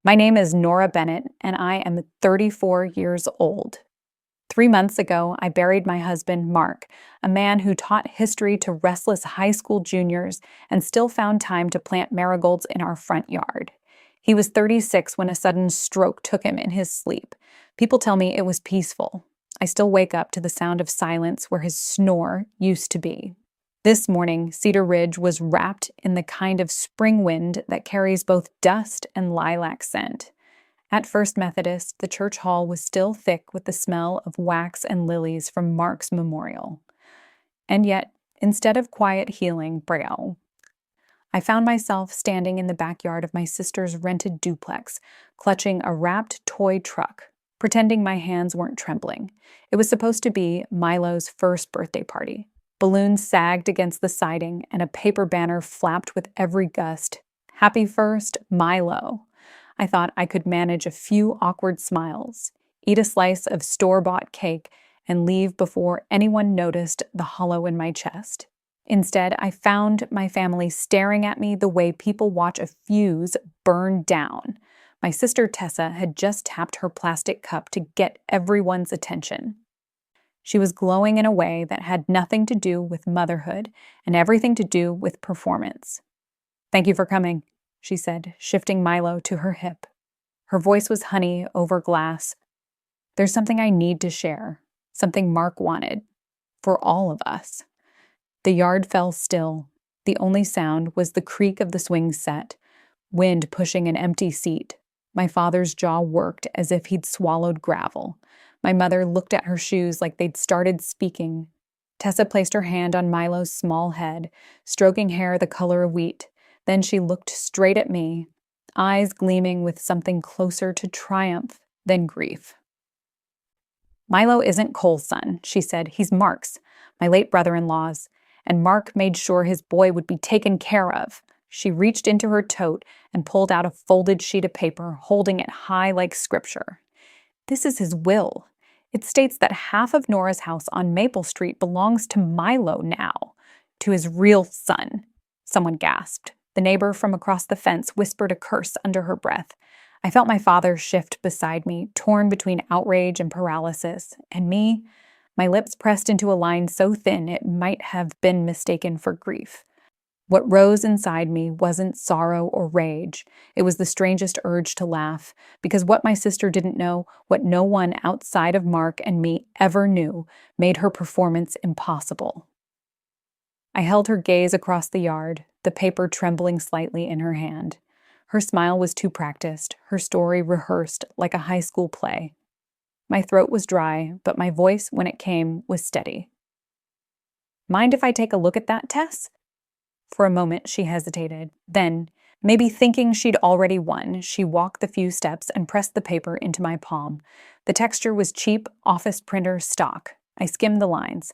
My name is Nora Bennett, and I am 34 years old. 3 months ago, I buried my husband, Mark, a man who taught history to restless high school juniors and still found time to plant marigolds in our front yard. He was 36 when a sudden stroke took him in his sleep. People tell me it was peaceful. I still wake up to the sound of silence where his snore used to be. This morning, Cedar Ridge was wrapped in the kind of spring wind that carries both dust and lilac scent. At First Methodist, the church hall was still thick with the smell of wax and lilies from Mark's memorial. And yet, instead of quiet healing, Betrayal, I found myself standing in the backyard of my sister's rented duplex, clutching a wrapped toy truck, pretending my hands weren't trembling. It was supposed to be Milo's first birthday party. Balloons sagged against the siding, and a paper banner flapped with every gust. Happy first, Milo. I thought I could manage a few awkward smiles, eat a slice of store-bought cake, and leave before anyone noticed the hollow in my chest. Instead, I found my family staring at me the way people watch a fuse burn down. My sister Tessa had just tapped her plastic cup to get everyone's attention. She was glowing in a way that had nothing to do with motherhood and everything to do with performance. "Thank you for coming," she said, shifting Milo to her hip. Her voice was honey over glass. "There's something I need to share, something Mark wanted, for all of us." The yard fell still. The only sound was the creak of the swing set, wind pushing an empty seat. My father's jaw worked as if he'd swallowed gravel. My mother looked at her shoes like they'd started speaking. Tessa placed her hand on Milo's small head, stroking hair the color of wheat. Then she looked straight at me, eyes gleaming with something closer to triumph than grief. "Milo isn't Cole's son," she said. "He's Mark's, my late brother-in-law's, and Mark made sure his boy would be taken care of." She reached into her tote and pulled out a folded sheet of paper, holding it high like scripture. "This is his will. It states that half of Nora's house on Maple Street belongs to Milo now, to his real son." Someone gasped. The neighbor from across the fence whispered a curse under her breath. I felt my father shift beside me, torn between outrage and paralysis. And me, my lips pressed into a line so thin it might have been mistaken for grief. What rose inside me wasn't sorrow or rage. It was the strangest urge to laugh, because what my sister didn't know, what no one outside of Mark and me ever knew, made her performance impossible. I held her gaze across the yard, the paper trembling slightly in her hand. Her smile was too practiced, her story rehearsed like a high school play. My throat was dry, but my voice, when it came, was steady. "Mind if I take a look at that, Tess?" For a moment, she hesitated. Then, maybe thinking she'd already won, she walked the few steps and pressed the paper into my palm. The texture was cheap, office printer stock. I skimmed the lines.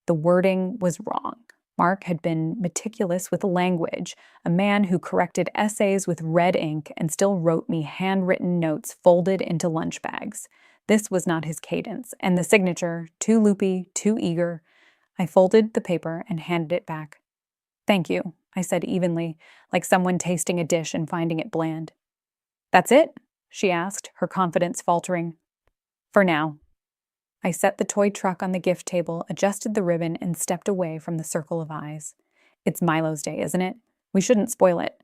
The wording was wrong. Mark had been meticulous with language, a man who corrected essays with red ink and still wrote me handwritten notes folded into lunch bags. This was not his cadence, and the signature, too loopy, too eager. I folded the paper and handed it back. "Thank you," I said evenly, like someone tasting a dish and finding it bland. "That's it?" she asked, her confidence faltering. "For now." I set the toy truck on the gift table, adjusted the ribbon, and stepped away from the circle of eyes. "It's Milo's day, isn't it? We shouldn't spoil it."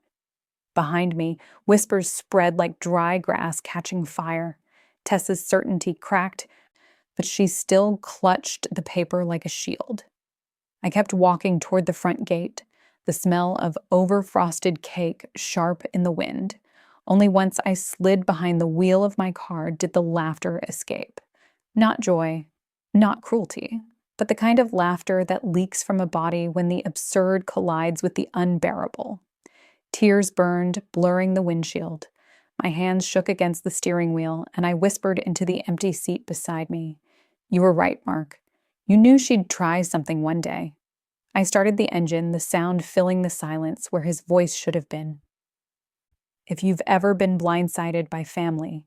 Behind me, whispers spread like dry grass catching fire. Tessa's certainty cracked, but she still clutched the paper like a shield. I kept walking toward the front gate, the smell of over-frosted cake sharp in the wind. Only once I slid behind the wheel of my car did the laughter escape. Not joy, not cruelty, but the kind of laughter that leaks from a body when the absurd collides with the unbearable. Tears burned, blurring the windshield. My hands shook against the steering wheel, and I whispered into the empty seat beside me. "You were right, Mark. You knew she'd try something one day." I started the engine, the sound filling the silence where his voice should have been. If you've ever been blindsided by family,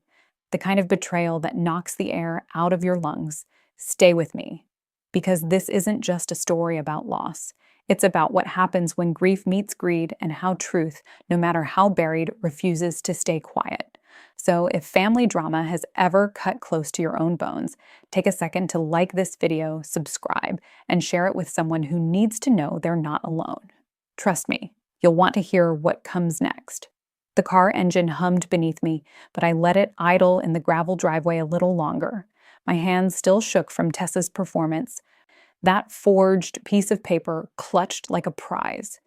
the kind of betrayal that knocks the air out of your lungs, stay with me. Because this isn't just a story about loss. It's about what happens when grief meets greed and how truth, no matter how buried, refuses to stay quiet. So if family drama has ever cut close to your own bones, take a second to like this video, subscribe, and share it with someone who needs to know they're not alone. Trust me, you'll want to hear what comes next. The car engine hummed beneath me, but I let it idle in the gravel driveway a little longer. My hands still shook from Tessa's performance. That forged piece of paper clutched like a prize.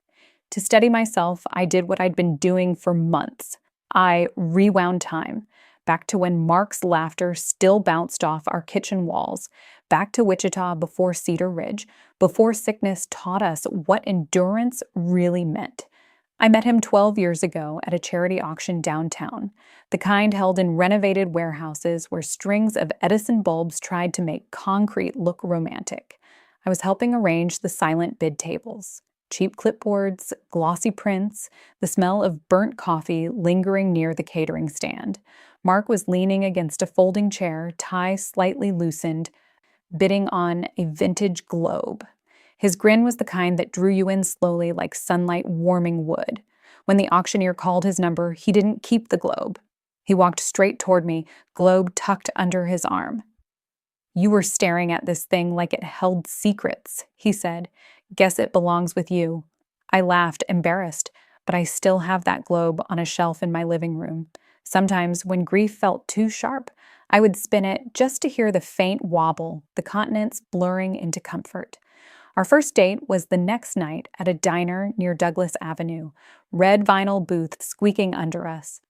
To steady myself, I did what I'd been doing for months. I rewound time, back to when Mark's laughter still bounced off our kitchen walls, back to Wichita before Cedar Ridge, before sickness taught us what endurance really meant. I met him 12 years ago at a charity auction downtown, the kind held in renovated warehouses where strings of Edison bulbs tried to make concrete look romantic. I was helping arrange the silent bid tables. Cheap clipboards, glossy prints, the smell of burnt coffee lingering near the catering stand. Mark was leaning against a folding chair, tie slightly loosened, bidding on a vintage globe. His grin was the kind that drew you in slowly like sunlight warming wood. When the auctioneer called his number, he didn't keep the globe. He walked straight toward me, globe tucked under his arm. "You were staring at this thing like it held secrets," he said. "Guess it belongs with you." I laughed, embarrassed, but I still have that globe on a shelf in my living room. Sometimes, when grief felt too sharp, I would spin it just to hear the faint wobble, the continents blurring into comfort. Our first date was the next night at a diner near Douglas Avenue, red vinyl booth squeaking under us,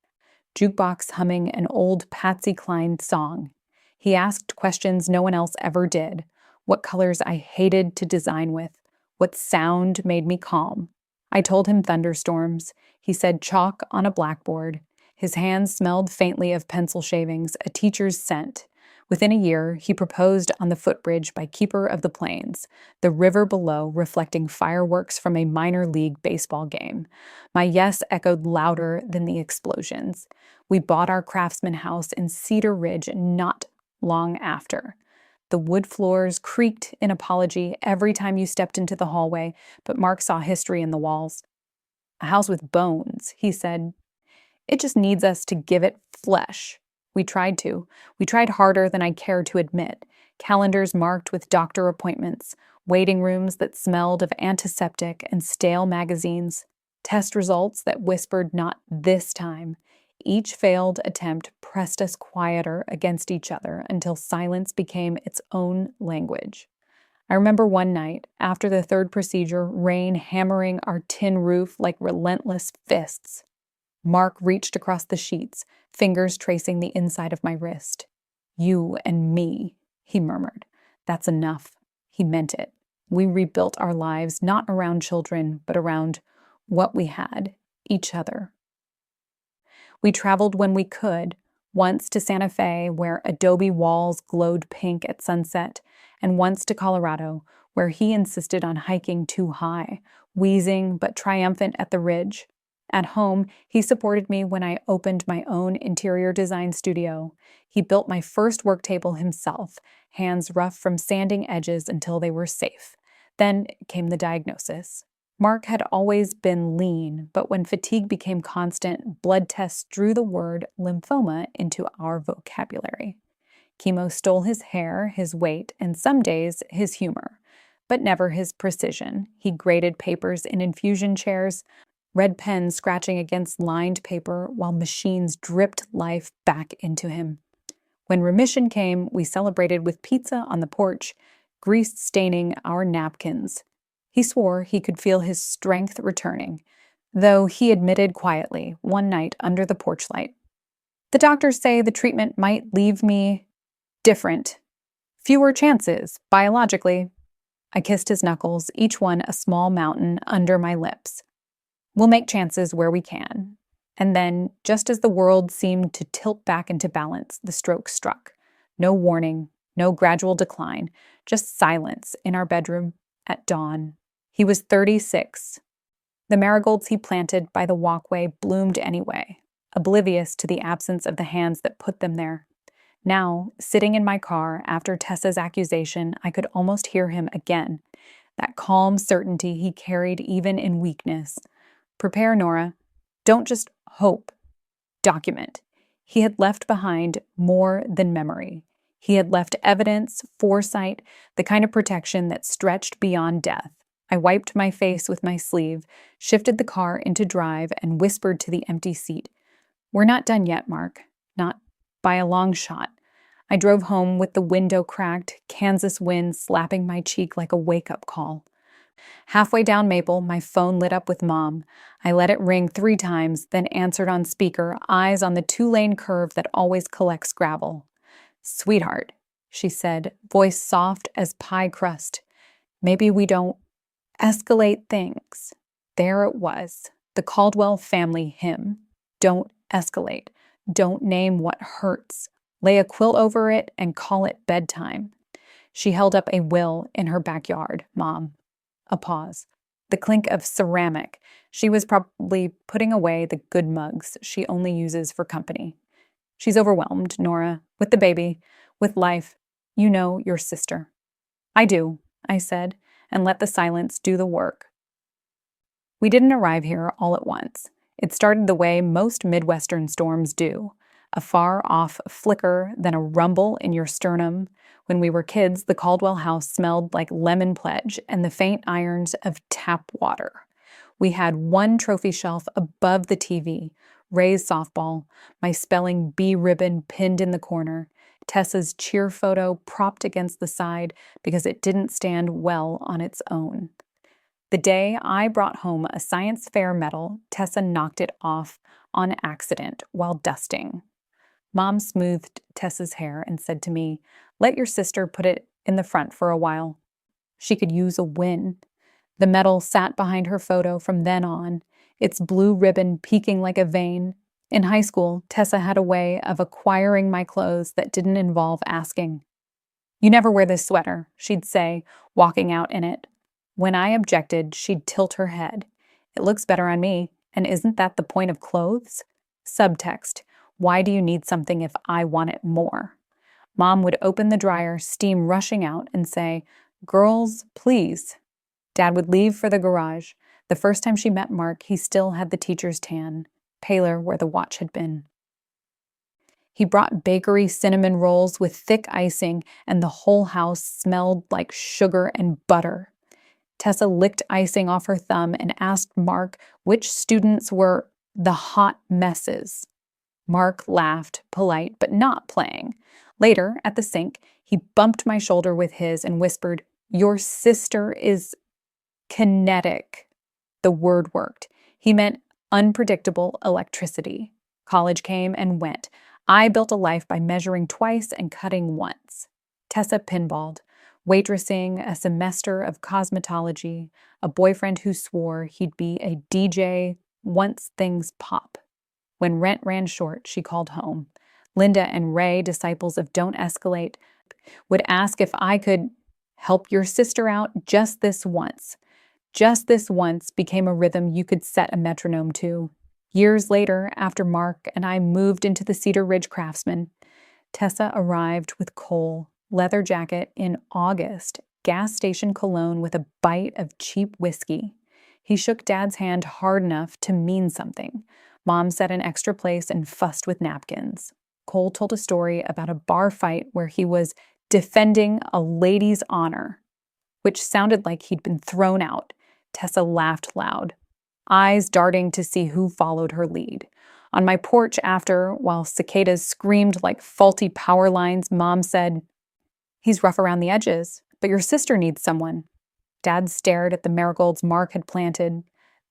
jukebox humming an old Patsy Cline song. He asked questions no one else ever did. What colors I hated to design with. What sound made me calm. I told him thunderstorms. He said chalk on a blackboard. His hands smelled faintly of pencil shavings, a teacher's scent. Within a year, he proposed on the footbridge by Keeper of the Plains, the river below reflecting fireworks from a minor league baseball game. My yes echoed louder than the explosions. We bought our Craftsman house in Cedar Ridge not long after. The wood floors creaked in apology every time you stepped into the hallway, but Mark saw history in the walls. "A house with bones," he said. "It just needs us to give it flesh." We tried to. We tried harder than I cared to admit. Calendars marked with doctor appointments, waiting rooms that smelled of antiseptic and stale magazines, test results that whispered not this time. Each failed attempt pressed us quieter against each other until silence became its own language. I remember one night, after the third procedure, rain hammering our tin roof like relentless fists. Mark reached across the sheets, fingers tracing the inside of my wrist. "You and me," he murmured. "That's enough." He meant it. We rebuilt our lives not around children, but around what we had, each other. We traveled when we could, once to Santa Fe, where adobe walls glowed pink at sunset, and once to Colorado, where he insisted on hiking too high, wheezing but triumphant at the ridge. At home, he supported me when I opened my own interior design studio. He built my first work table himself, hands rough from sanding edges until they were safe. Then came the diagnosis. Mark had always been lean, but when fatigue became constant, blood tests drew the word lymphoma into our vocabulary. Chemo stole his hair, his weight, and some days his humor, but never his precision. He graded papers in infusion chairs, red pens scratching against lined paper while machines dripped life back into him. When remission came, we celebrated with pizza on the porch, grease staining our napkins. He swore he could feel his strength returning, though he admitted quietly one night under the porch light, "The doctors say the treatment might leave me different. Fewer chances, biologically." I kissed his knuckles, each one a small mountain under my lips. "We'll make chances where we can." And then, just as the world seemed to tilt back into balance, the stroke struck. No warning, no gradual decline, just silence in our bedroom at dawn. He was 36. The marigolds he planted by the walkway bloomed anyway, oblivious to the absence of the hands that put them there. Now, sitting in my car after Tessa's accusation, I could almost hear him again. that calm certainty he carried even in weakness. Prepare, Nora. Don't just hope. Document. He had left behind more than memory. He had left evidence, foresight, the kind of protection that stretched beyond death. I wiped my face with my sleeve, shifted the car into drive, and whispered to the empty seat, "We're not done yet, Mark. Not by a long shot." I drove home with the window cracked, Kansas wind slapping my cheek like a wake-up call. Halfway down Maple, my phone lit up with Mom. I let it ring 3 times, then answered on speaker, eyes on the 2-lane curve that always collects gravel. "Sweetheart," she said, voice soft as pie crust. "Maybe we don't escalate things." There it was, the Caldwell family hymn. Don't escalate. Don't name what hurts. Lay a quilt over it and call it bedtime. She held up a will in her backyard, Mom. A pause. The clink of ceramic. She was probably putting away the good mugs she only uses for company. "She's overwhelmed, Nora, with the baby, with life. You know your sister." "I do," I said, and let the silence do the work. We didn't arrive here all at once. It started the way most Midwestern storms do. A far-off flicker, then a rumble in your sternum. When we were kids, the Caldwell house smelled like lemon pledge and the faint irons of tap water. We had one trophy shelf above the TV, Ray's softball, my spelling bee ribbon pinned in the corner, Tessa's cheer photo propped against the side because it didn't stand well on its own. The day I brought home a science fair medal, Tessa knocked it off on accident while dusting. Mom smoothed Tessa's hair and said to me, "Let your sister put it in the front for a while. She could use a win." The medal sat behind her photo from then on, its blue ribbon peeking like a vein. In high school, Tessa had a way of acquiring my clothes that didn't involve asking. "You never wear this sweater," she'd say, walking out in it. When I objected, she'd tilt her head. "It looks better on me, and isn't that the point of clothes?" Subtext. Why do you need something if I want it more? Mom would open the dryer, steam rushing out, and say, "Girls, please." Dad would leave for the garage. The first time she met Mark, he still had the teacher's tan, paler where the watch had been. He brought bakery cinnamon rolls with thick icing, and the whole house smelled like sugar and butter. Tessa licked icing off her thumb and asked Mark which students were the hot messes. Mark laughed, polite but not playing. Later, at the sink, he bumped my shoulder with his and whispered, "Your sister is kinetic." The word worked. He meant unpredictable electricity. College came and went. I built a life by measuring twice and cutting once. Tessa pinballed, waitressing, a semester of cosmetology, a boyfriend who swore he'd be a DJ once things pop. When rent ran short, she called home. Linda and Ray, disciples of Don't Escalate, would ask if I could help your sister out just this once. Just this once became a rhythm you could set a metronome to. Years later, after Mark and I moved into the Cedar Ridge Craftsman, Tessa arrived with coal, leather jacket in August, gas station cologne with a bite of cheap whiskey. He shook Dad's hand hard enough to mean something. Mom set an extra place and fussed with napkins. Cole told a story about a bar fight where he was defending a lady's honor, which sounded like he'd been thrown out. Tessa laughed loud, eyes darting to see who followed her lead. On my porch after, while cicadas screamed like faulty power lines, Mom said, "He's rough around the edges, but your sister needs someone." Dad stared at the marigolds Mark had planted,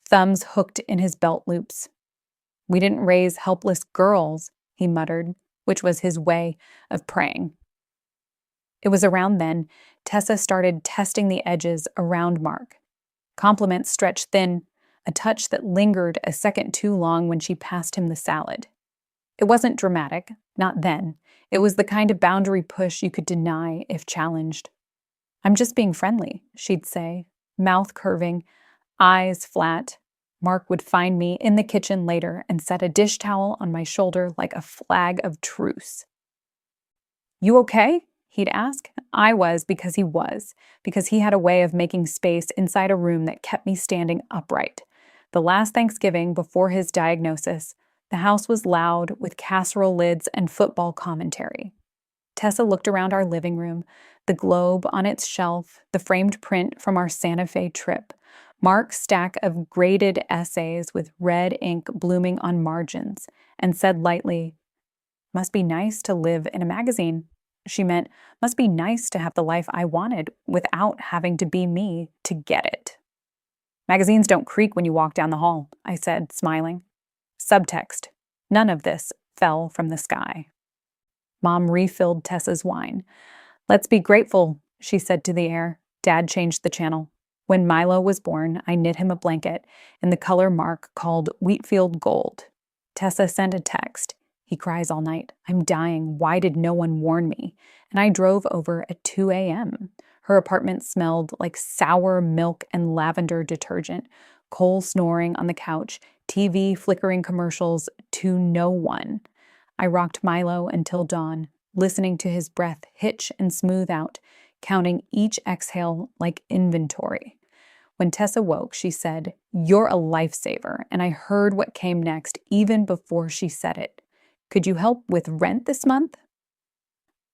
thumbs hooked in his belt loops. "We didn't raise helpless girls," he muttered, which was his way of praying. It was around then Tessa started testing the edges around Mark. Compliments stretched thin, a touch that lingered a second too long when she passed him the salad. It wasn't dramatic, not then. It was the kind of boundary push you could deny if challenged. "I'm just being friendly," she'd say, mouth curving, eyes flat. Mark would find me in the kitchen later and set a dish towel on my shoulder like a flag of truce. "You okay?" He'd ask. I was because he was, because he had a way of making space inside a room that kept me standing upright. The last Thanksgiving before his diagnosis, the house was loud with casserole lids and football commentary. Tessa looked around our living room, the globe on its shelf, the framed print from our Santa Fe trip, Mark's stack of graded essays with red ink blooming on margins, and said lightly, "Must be nice to live in a magazine." She meant, must be nice to have the life I wanted without having to be me to get it. "Magazines don't creak when you walk down the hall," I said, smiling. Subtext: none of this fell from the sky. Mom refilled Tessa's wine. "Let's be grateful," she said to the air. Dad changed the channel. When Milo was born, I knit him a blanket in the color Mark called Wheatfield Gold. Tessa sent a text. "He cries all night. I'm dying. Why did no one warn me?" And I drove over at 2 a.m. Her apartment smelled like sour milk and lavender detergent, Cole snoring on the couch, TV flickering commercials to no one. I rocked Milo until dawn, listening to his breath hitch and smooth out, counting each exhale like inventory. When Tessa woke, she said, "You're a lifesaver," and I heard what came next even before she said it. "Could you help with rent this month?"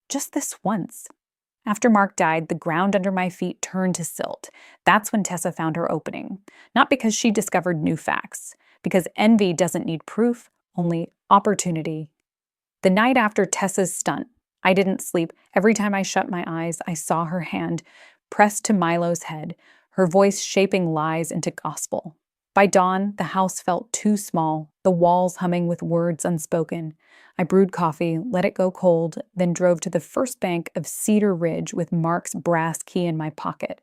Just this once. After Mark died, the ground under my feet turned to silt. That's when Tessa found her opening. Not because she discovered new facts, because envy doesn't need proof, only opportunity. The night after Tessa's stunt, I didn't sleep. Every time I shut my eyes, I saw her hand pressed to Milo's head, her voice shaping lies into gospel. By dawn, the house felt too small, the walls humming with words unspoken. I brewed coffee, let it go cold, then drove to the first bank of Cedar Ridge with Mark's brass key in my pocket.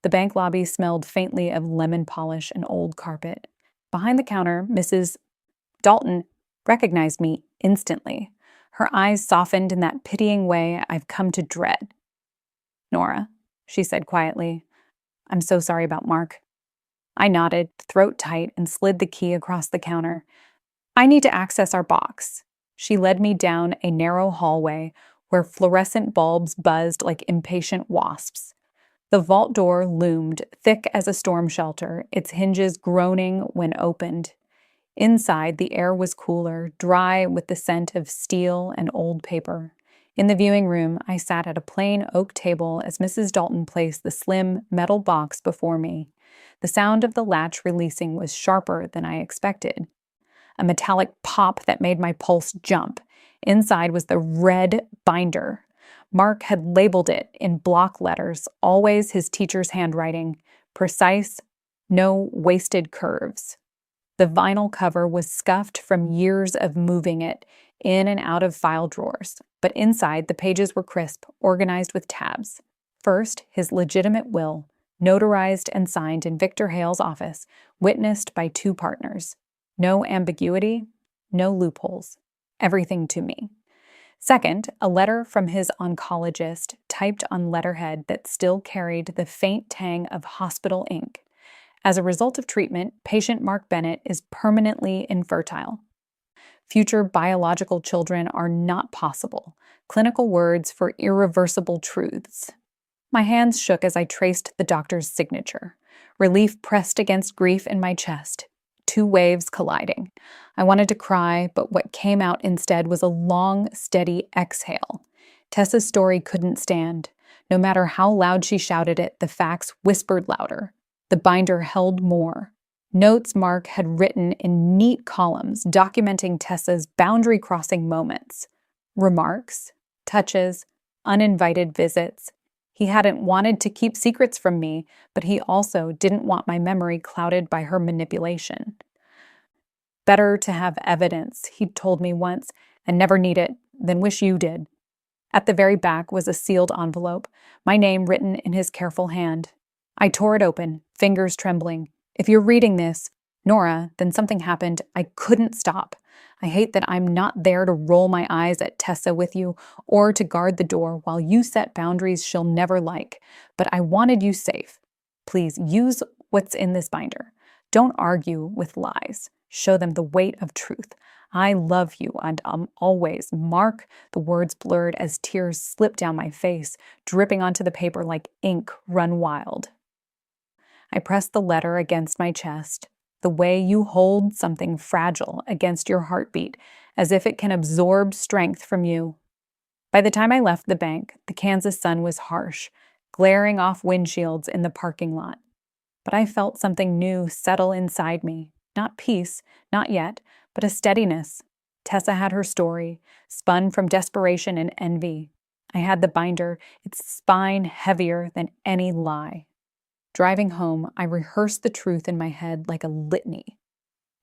The bank lobby smelled faintly of lemon polish and old carpet. Behind the counter, Mrs. Dalton recognized me instantly. Her eyes softened in that pitying way I've come to dread. "Nora," she said quietly, "I'm so sorry about Mark." I nodded, throat tight, and slid the key across the counter. "I need to access our box." She led me down a narrow hallway where fluorescent bulbs buzzed like impatient wasps. The vault door loomed, thick as a storm shelter, its hinges groaning when opened. Inside, the air was cooler, dry with the scent of steel and old paper. In the viewing room, I sat at a plain oak table as Mrs. Dalton placed the slim metal box before me. The sound of the latch releasing was sharper than I expected. A metallic pop that made my pulse jump. Inside was the red binder. Mark had labeled it in block letters, always his teacher's handwriting, precise, no wasted curves. The vinyl cover was scuffed from years of moving it in and out of file drawers, but inside the pages were crisp, organized with tabs. First, his legitimate will, notarized and signed in Victor Hale's office, witnessed by 2 partners. No ambiguity, no loopholes. Everything to me. Second, a letter from his oncologist typed on letterhead that still carried the faint tang of hospital ink. As a result of treatment, patient Mark Bennett is permanently infertile. Future biological children are not possible. Clinical words for irreversible truths. My hands shook as I traced the doctor's signature. Relief pressed against grief in my chest. 2 waves colliding. I wanted to cry, but what came out instead was a long, steady exhale. Tessa's story couldn't stand. No matter how loud she shouted it, the facts whispered louder. The binder held more. Notes Mark had written in neat columns documenting Tessa's boundary-crossing moments. Remarks, touches, uninvited visits. He hadn't wanted to keep secrets from me, but he also didn't want my memory clouded by her manipulation. "Better to have evidence," he'd told me once, "and never need it, than wish you did." At the very back was a sealed envelope, my name written in his careful hand. I tore it open, fingers trembling. If you're reading this, Nora, then something happened. I couldn't stop. I hate that I'm not there to roll my eyes at Tessa with you or to guard the door while you set boundaries she'll never like. But I wanted you safe. Please use what's in this binder. Don't argue with lies. Show them the weight of truth. I love you, and always, Mark. The words blurred as tears slipped down my face, dripping onto the paper like ink run wild. I pressed the letter against my chest, the way you hold something fragile against your heartbeat, as if it can absorb strength from you. By the time I left the bank, the Kansas sun was harsh, glaring off windshields in the parking lot. But I felt something new settle inside me. Not peace, not yet, but a steadiness. Tessa had her story, spun from desperation and envy. I had the binder, its spine heavier than any lie. Driving home, I rehearsed the truth in my head like a litany.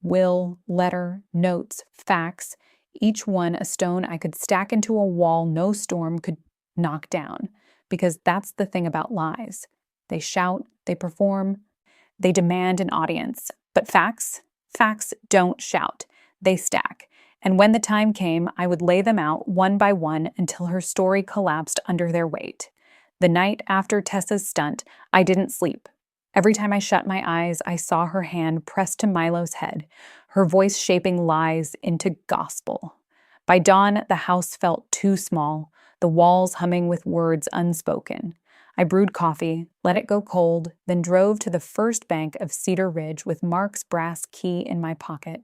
Will, letter, notes, facts, each one a stone I could stack into a wall no storm could knock down. Because that's the thing about lies. They shout, they perform, they demand an audience. But facts don't shout. They stack. And when the time came, I would lay them out one by one until her story collapsed under their weight. The night after Tessa's stunt, I didn't sleep. Every time I shut my eyes, I saw her hand pressed to Milo's head, her voice shaping lies into gospel. By dawn, the house felt too small, the walls humming with words unspoken. I brewed coffee, let it go cold, then drove to the first bank of Cedar Ridge with Mark's brass key in my pocket.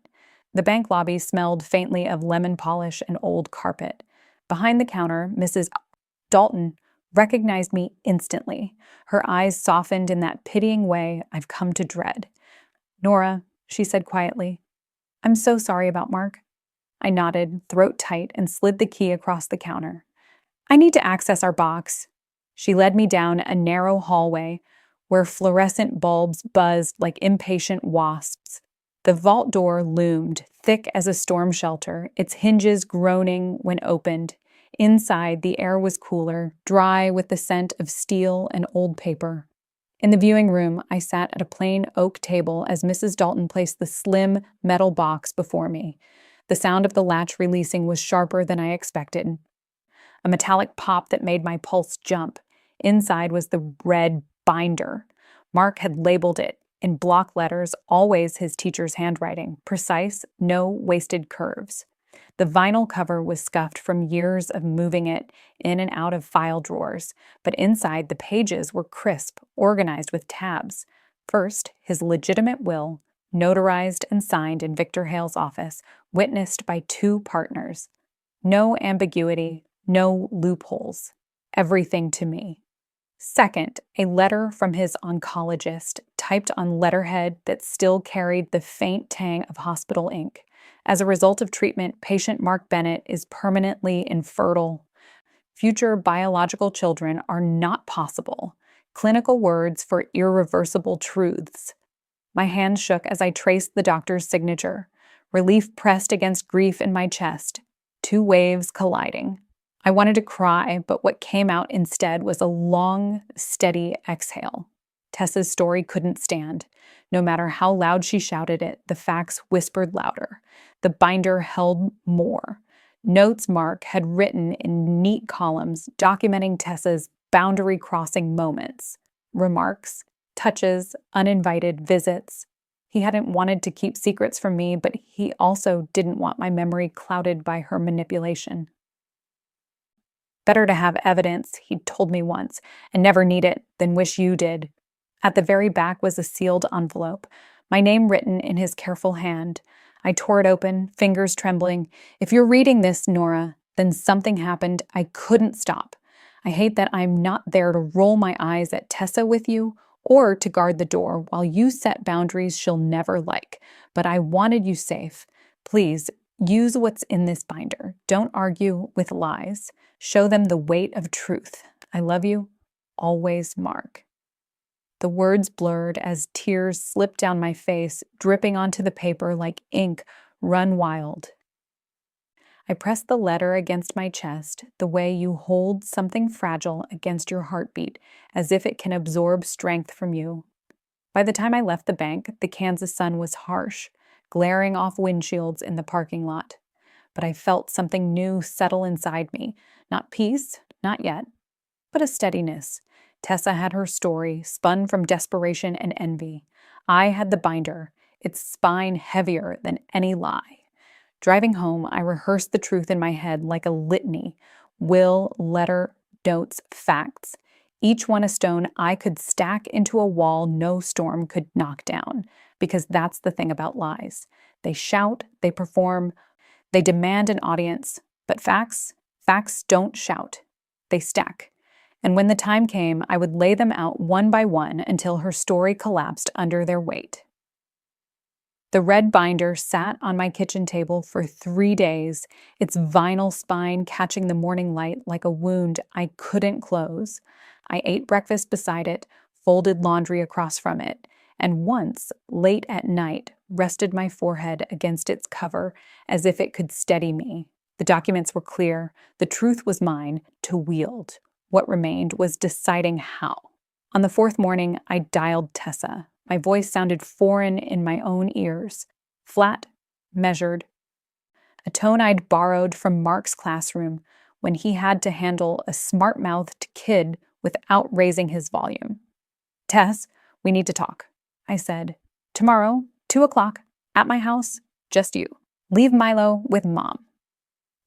The bank lobby smelled faintly of lemon polish and old carpet. Behind the counter, Mrs. Dalton recognized me instantly. Her eyes softened in that pitying way I've come to dread. "Nora," she said quietly, "I'm so sorry about Mark." I nodded, throat tight, and slid the key across the counter. "I need to access our box." She led me down a narrow hallway where fluorescent bulbs buzzed like impatient wasps. The vault door loomed, thick as a storm shelter, its hinges groaning when opened. Inside, the air was cooler, dry with the scent of steel and old paper. In the viewing room, I sat at a plain oak table as Mrs. Dalton placed the slim metal box before me. The sound of the latch releasing was sharper than I expected. A metallic pop that made my pulse jump. Inside was the red binder. Mark had labeled it, in block letters, always his teacher's handwriting, precise, no wasted curves. The vinyl cover was scuffed from years of moving it in and out of file drawers, but inside the pages were crisp, organized with tabs. First, his legitimate will, notarized and signed in Victor Hale's office, witnessed by 2 partners. No ambiguity, no loopholes. Everything to me. Second, a letter from his oncologist, typed on letterhead that still carried the faint tang of hospital ink. As a result of treatment, patient Mark Bennett is permanently infertile. Future biological children are not possible. Clinical words for irreversible truths. My hand shook as I traced the doctor's signature. Relief pressed against grief in my chest. 2 waves colliding. I wanted to cry, but what came out instead was a long, steady exhale. Tessa's story couldn't stand. No matter how loud she shouted it, the facts whispered louder. The binder held more. Notes Mark had written in neat columns documenting Tessa's boundary-crossing moments. Remarks, touches, uninvited visits. He hadn't wanted to keep secrets from me, but he also didn't want my memory clouded by her manipulation. "Better to have evidence," he'd told me once, "and never need it, than wish you did." At the very back was a sealed envelope, my name written in his careful hand. I tore it open, fingers trembling. "If you're reading this, Nora, then something happened. I couldn't stop. I hate that I'm not there to roll my eyes at Tessa with you or to guard the door while you set boundaries she'll never like. But I wanted you safe. Please, use what's in this binder. Don't argue with lies. Show them the weight of truth. I love you. Always, Mark." The words blurred as tears slipped down my face, dripping onto the paper like ink run wild. I pressed the letter against my chest, the way you hold something fragile against your heartbeat, as if it can absorb strength from you. By the time I left the bank, the Kansas sun was harsh, glaring off windshields in the parking lot. But I felt something new settle inside me. Not peace, not yet, but a steadiness. Tessa had her story, spun from desperation and envy. I had the binder, its spine heavier than any lie. Driving home, I rehearsed the truth in my head like a litany: will, letter, notes, facts. Each one a stone I could stack into a wall no storm could knock down. Because that's the thing about lies. They shout, they perform, they demand an audience. But facts don't shout. They stack. And when the time came, I would lay them out one by one until her story collapsed under their weight. The red binder sat on my kitchen table for 3 days, its vinyl spine catching the morning light like a wound I couldn't close. I ate breakfast beside it, folded laundry across from it, and once, late at night, rested my forehead against its cover as if it could steady me. The documents were clear. The truth was mine to wield. What remained was deciding how. On the 4th morning, I dialed Tessa. My voice sounded foreign in my own ears, flat, measured, a tone I'd borrowed from Mark's classroom when he had to handle a smart-mouthed kid without raising his volume. "Tess, we need to talk," I said. "Tomorrow, 2 o'clock, at my house, just you. Leave Milo with Mom."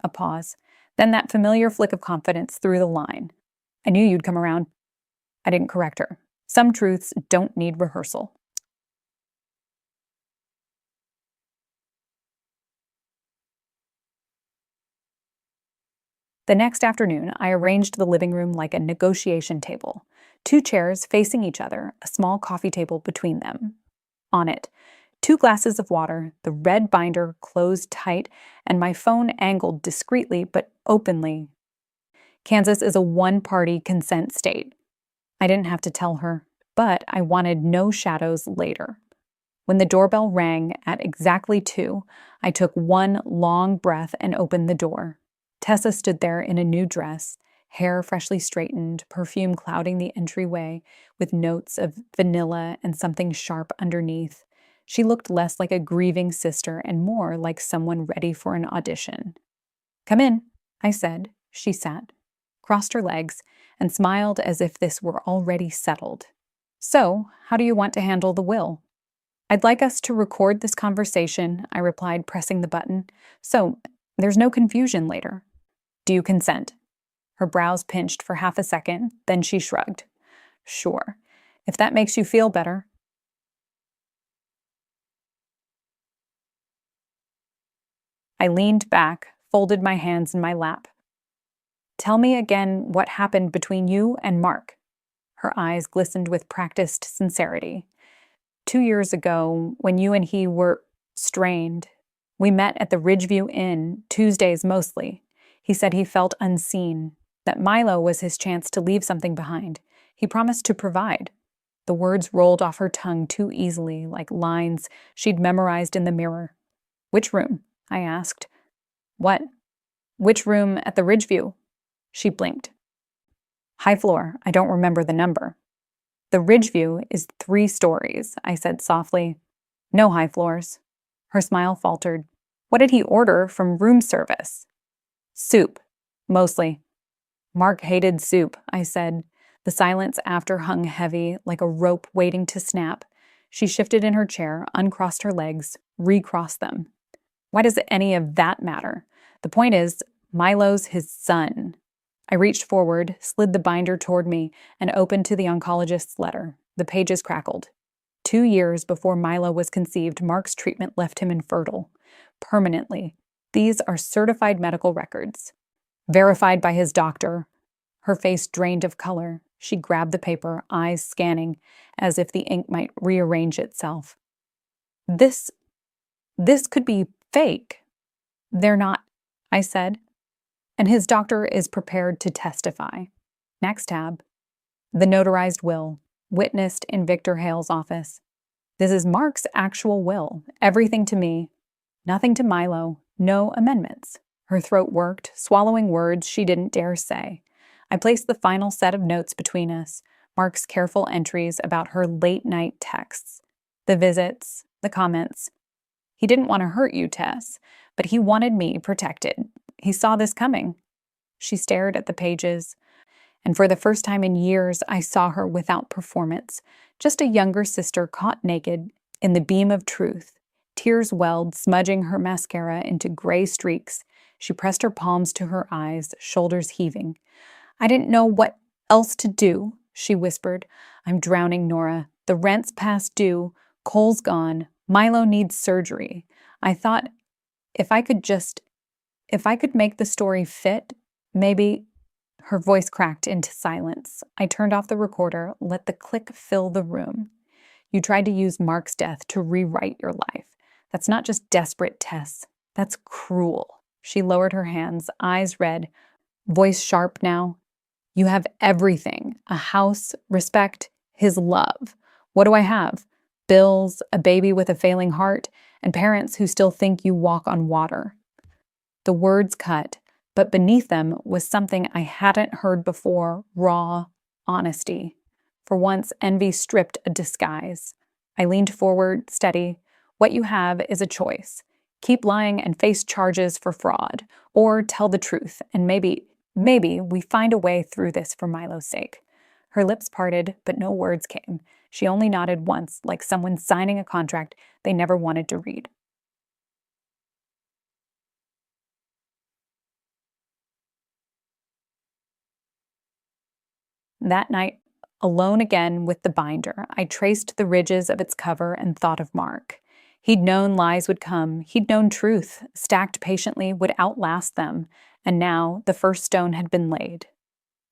A pause, then that familiar flick of confidence through the line. "I knew you'd come around." I didn't correct her. Some truths don't need rehearsal. The next afternoon, I arranged the living room like a negotiation table. 2 chairs facing each other, a small coffee table between them. On it, 2 glasses of water, the red binder closed tight, and my phone angled discreetly but openly. Kansas is a one-party consent state. I didn't have to tell her, but I wanted no shadows later. When the doorbell rang at exactly 2, I took one long breath and opened the door. Tessa stood there in a new dress, hair freshly straightened, perfume clouding the entryway, with notes of vanilla and something sharp underneath. She looked less like a grieving sister and more like someone ready for an audition. "Come in," I said. She sat, crossed her legs, and smiled as if this were already settled. "So, how do you want to handle the will?" "I'd like us to record this conversation," I replied, pressing the button, "so there's no confusion later." "Do you consent?" Her brows pinched for half a second, then she shrugged. "Sure, if that makes you feel better." I leaned back, folded my hands in my lap. "Tell me again what happened between you and Mark." Her eyes glistened with practiced sincerity. 2 years ago, when you and he were strained, we met at the Ridgeview Inn, Tuesdays mostly. He said he felt unseen, that Milo was his chance to leave something behind. He promised to provide. The words rolled off her tongue too easily, like lines she'd memorized in the mirror. "Which room?" I asked. "What? Which room at the Ridgeview?" She blinked. "High floor. I don't remember the number." "The Ridgeview is 3 stories, I said softly. "No high floors." Her smile faltered. "What did he order from room service?" "Soup. Mostly." "Mark hated soup," I said. The silence after hung heavy, like a rope waiting to snap. She shifted in her chair, uncrossed her legs, recrossed them. "Why does any of that matter? The point is, Milo's his son." I reached forward, slid the binder toward me, and opened to the oncologist's letter. The pages crackled. 2 years before Milo was conceived, Mark's treatment left him infertile. Permanently. These are certified medical records. Verified by his doctor. Her face drained of color. She grabbed the paper, eyes scanning, as if the ink might rearrange itself. This could be fake." "They're not," I said. "And his doctor is prepared to testify." Next tab. The notarized will, witnessed in Victor Hale's office. "This is Mark's actual will. Everything to me. Nothing to Milo. No amendments." Her throat worked, swallowing words she didn't dare say. I placed the final set of notes between us, Mark's careful entries about her late-night texts, the visits, the comments. "He didn't want to hurt you, Tess, but he wanted me protected. He saw this coming." She stared at the pages, and for the first time in years, I saw her without performance, just a younger sister caught naked in the beam of truth, Tears welled, smudging her mascara into gray streaks. She pressed her palms to her eyes, shoulders heaving. "I didn't know what else to do," she whispered. "I'm drowning, Nora. The rent's past due. Cole's gone. Milo needs surgery. I thought if I could make the story fit, maybe—" Her voice cracked into silence. I turned off the recorder, let the click fill the room. "You tried to use Mark's death to rewrite your life. That's not just desperate, Tess. That's cruel." She lowered her hands, eyes red, voice sharp now. "You have everything. A house, respect, his love. What do I have? Bills, a baby with a failing heart, and parents who still think you walk on water." The words cut, but beneath them was something I hadn't heard before, raw honesty. For once, envy stripped a disguise. I leaned forward, steady. "What you have is a choice. Keep lying and face charges for fraud, or tell the truth, and maybe we find a way through this for Milo's sake." Her lips parted, but no words came. She only nodded once, like someone signing a contract they never wanted to read. That night, alone again with the binder, I traced the ridges of its cover and thought of Mark. He'd known lies would come. He'd known truth, stacked patiently, would outlast them. And now the first stone had been laid.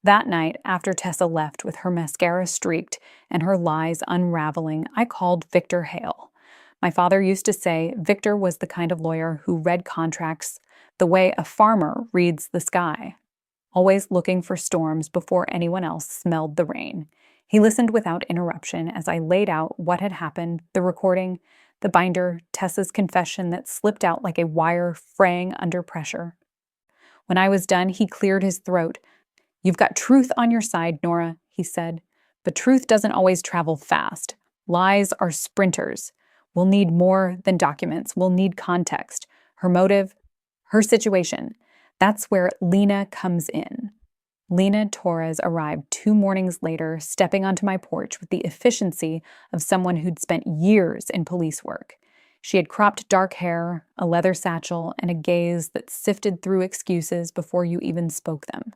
That night, after Tessa left with her mascara streaked and her lies unraveling, I called Victor Hale. My father used to say Victor was the kind of lawyer who read contracts the way a farmer reads the sky, always looking for storms before anyone else smelled the rain. He listened without interruption as I laid out what had happened, the recording, the binder, Tessa's confession that slipped out like a wire fraying under pressure. When I was done, he cleared his throat. "You've got truth on your side, Nora," he said. "But truth doesn't always travel fast. Lies are sprinters. We'll need more than documents. We'll need context. Her motive, her situation. That's where Lena comes in." Lena Torres arrived 2 mornings later, stepping onto my porch with the efficiency of someone who'd spent years in police work. She had cropped dark hair, a leather satchel, and a gaze that sifted through excuses before you even spoke them.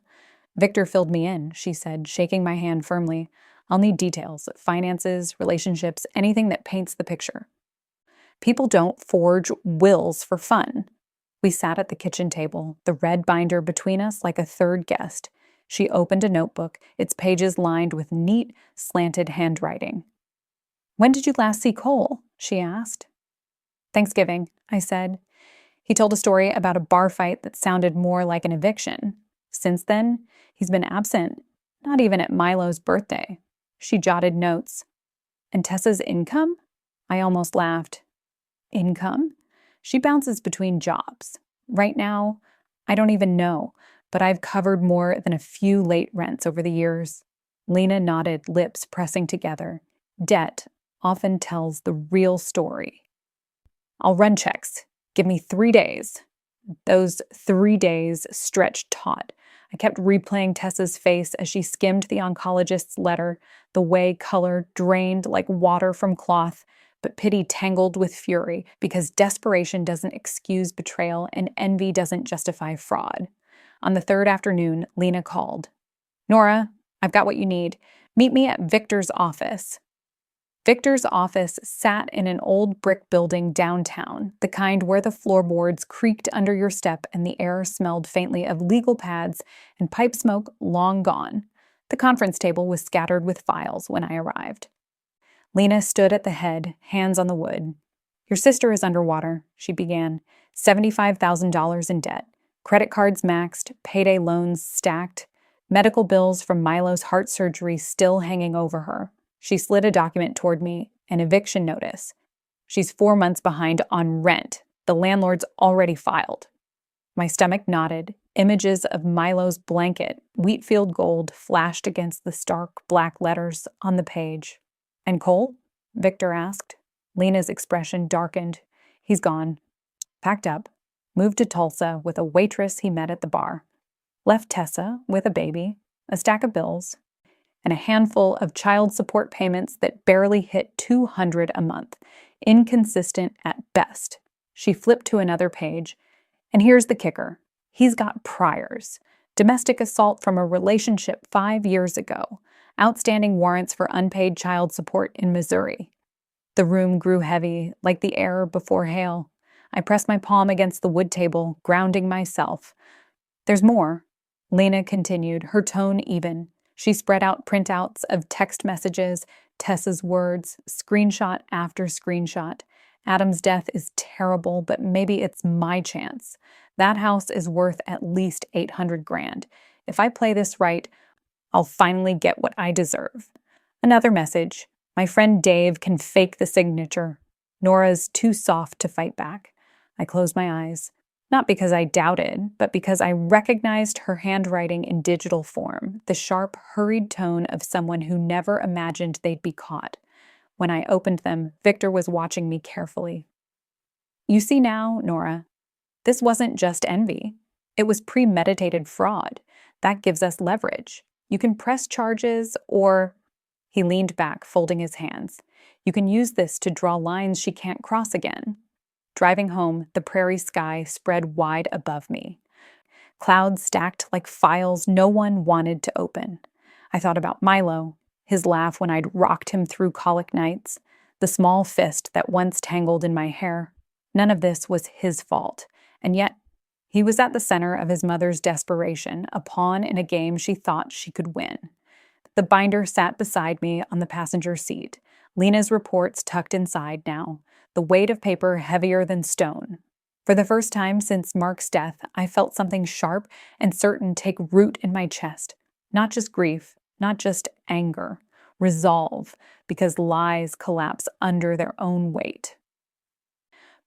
"Victor filled me in," she said, shaking my hand firmly. "I'll need details, finances, relationships, anything that paints the picture. People don't forge wills for fun." We sat at the kitchen table, the red binder between us like a third guest. She opened a notebook, its pages lined with neat, slanted handwriting. "When did you last see Cole?" she asked. "Thanksgiving," I said. He told a story about a bar fight that sounded more like an eviction. Since then, he's been absent, not even at Milo's birthday. She jotted notes. "And Tessa's income?" I almost laughed. "Income? She bounces between jobs. Right now, I don't even know, but I've covered more than a few late rents over the years." Lena nodded, lips pressing together. Debt often tells the real story. "I'll run checks. Give me 3 days." Those 3 days stretched taut. I kept replaying Tessa's face as she skimmed the oncologist's letter, the way color drained like water from cloth, but pity tangled with fury, because desperation doesn't excuse betrayal and envy doesn't justify fraud. On the 3rd afternoon, Lena called. "Nora, I've got what you need. Meet me at Victor's office." Victor's office sat in an old brick building downtown, the kind where the floorboards creaked under your step and the air smelled faintly of legal pads and pipe smoke long gone. The conference table was scattered with files when I arrived. Lena stood at the head, hands on the wood. "Your sister is underwater," she began. $75,000 in debt. Credit cards maxed, payday loans stacked, medical bills from Milo's heart surgery still hanging over her. She slid a document toward me, an eviction notice. "She's 4 months behind on rent. The landlord's already filed." My stomach knotted. Images of Milo's blanket, Wheatfield gold, flashed against the stark black letters on the page. "And Cole?" Victor asked. Lena's expression darkened. "He's gone. Packed up. Moved to Tulsa with a waitress he met at the bar. Left Tessa with a baby, a stack of bills, and a handful of child support payments that barely hit $200 a month. Inconsistent at best. She flipped to another page. And here's the kicker. He's got priors. Domestic assault from a relationship 5 years ago. Outstanding warrants for unpaid child support in Missouri. The room grew heavy, like the air before hail. I pressed my palm against the wood table, grounding myself. There's more, Lena continued, her tone even. She spread out printouts of text messages, Tessa's words, screenshot after screenshot. Adam's death is terrible, but maybe it's my chance. That house is worth at least $800,000. If I play this right, I'll finally get what I deserve. Another message. My friend Dave can fake the signature. Nora's too soft to fight back. I closed my eyes. Not because I doubted, but because I recognized her handwriting in digital form, the sharp, hurried tone of someone who never imagined they'd be caught. When I opened them, Victor was watching me carefully. You see now, Nora, this wasn't just envy. It was premeditated fraud. That gives us leverage. You can press charges or... He leaned back, folding his hands. You can use this to draw lines she can't cross again. Driving home, the prairie sky spread wide above me. Clouds stacked like files no one wanted to open. I thought about Milo, his laugh when I'd rocked him through colic nights, the small fist that once tangled in my hair. None of this was his fault, and yet he was at the center of his mother's desperation, a pawn in a game she thought she could win. The binder sat beside me on the passenger seat, Lena's reports tucked inside now, the weight of paper heavier than stone. For the first time since Mark's death, I felt something sharp and certain take root in my chest. Not just grief, not just anger, resolve, because lies collapse under their own weight.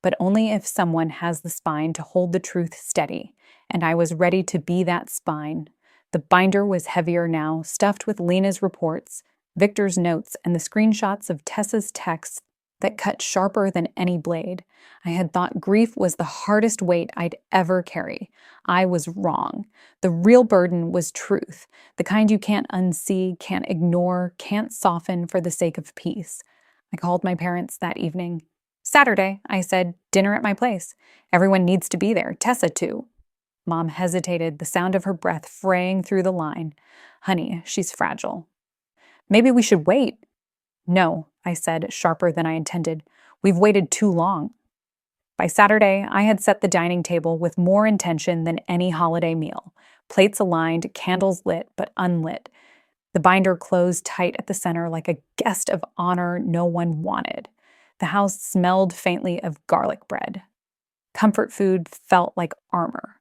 But only if someone has the spine to hold the truth steady, and I was ready to be that spine. The binder was heavier now, stuffed with Lena's reports, Victor's notes, and the screenshots of Tessa's texts that cut sharper than any blade. I had thought grief was the hardest weight I'd ever carry. I was wrong. The real burden was truth, the kind you can't unsee, can't ignore, can't soften for the sake of peace. I called my parents that evening. Saturday, I said, dinner at my place. Everyone needs to be there, Tessa too. Mom hesitated, the sound of her breath fraying through the line. Honey, she's fragile. Maybe we should wait. No, I said, sharper than I intended. We've waited too long. By Saturday, I had set the dining table with more intention than any holiday meal. Plates aligned, candles lit but unlit. The binder closed tight at the center like a guest of honor no one wanted. The house smelled faintly of garlic bread. Comfort food felt like armor.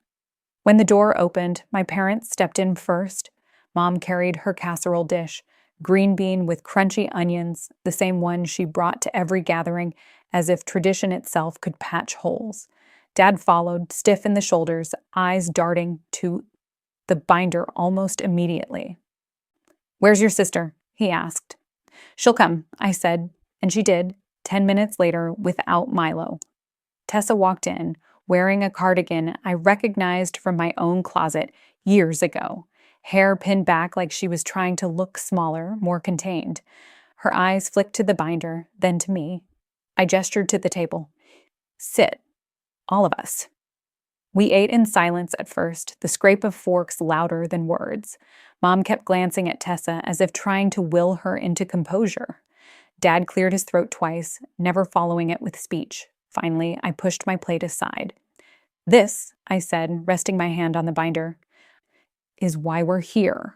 When the door opened, my parents stepped in first. Mom carried her casserole dish, green bean with crunchy onions, the same one she brought to every gathering, as if tradition itself could patch holes. Dad followed, stiff in the shoulders, eyes darting to the binder almost immediately. Where's your sister? He asked. She'll come, I said, and she did, 10 minutes later without Milo. Tessa walked in, wearing a cardigan I recognized from my own closet years ago. Hair pinned back like she was trying to look smaller, more contained. Her eyes flicked to the binder, then to me. I gestured to the table. Sit. All of us. We ate in silence at first, the scrape of forks louder than words. Mom kept glancing at Tessa as if trying to will her into composure. Dad cleared his throat twice, never following it with speech. Finally, I pushed my plate aside. This, I said, resting my hand on the binder, is why we're here.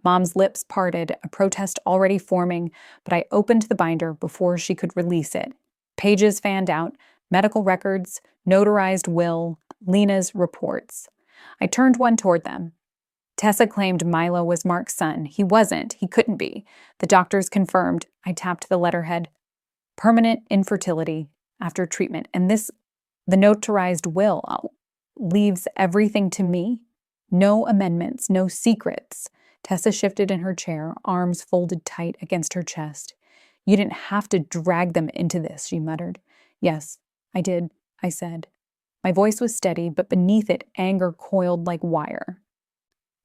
Mom's lips parted, a protest already forming, but I opened the binder before she could release it. Pages fanned out, medical records, notarized will, Lena's reports. I turned one toward them. Tessa claimed Milo was Mark's son. He wasn't. He couldn't be. The doctors confirmed. I tapped the letterhead. Permanent infertility after treatment. And this, the notarized will, leaves everything to me. No amendments, no secrets. Tessa shifted in her chair, arms folded tight against her chest. You didn't have to drag them into this, she muttered. Yes, I did, I said. My voice was steady, but beneath it, anger coiled like wire.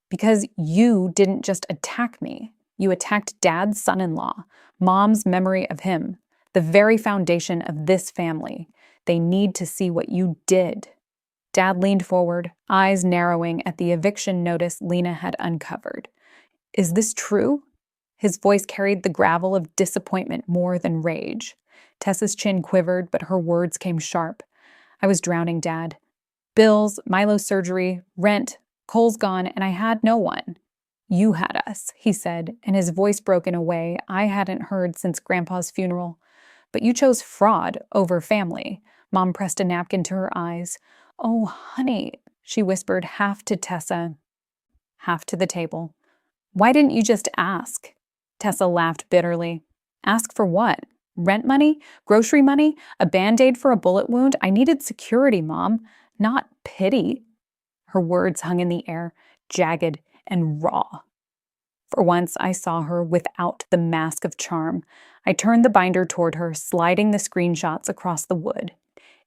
Because you didn't just attack me. You attacked Dad's son-in-law, Mom's memory of him. the very foundation of this family. They need to see what you did." Dad leaned forward, eyes narrowing at the eviction notice Lena had uncovered. "Is this true?" His voice carried the gravel of disappointment more than rage. Tessa's chin quivered, but her words came sharp. "I was drowning, Dad. Bills, Milo's surgery, rent, Cole's gone, and I had no one." "You had us," he said, and his voice broke in a way I hadn't heard since Grandpa's funeral. "But you chose fraud over family." Mom pressed a napkin to her eyes. "Oh, honey," she whispered, half to Tessa, half to the table. "Why didn't you just ask?" Tessa laughed bitterly. "Ask for what? Rent money? Grocery money? A Band-Aid for a bullet wound? I needed security, Mom, not pity." Her words hung in the air, jagged and raw. For once, I saw her without the mask of charm. I turned the binder toward her, sliding the screenshots across the wood.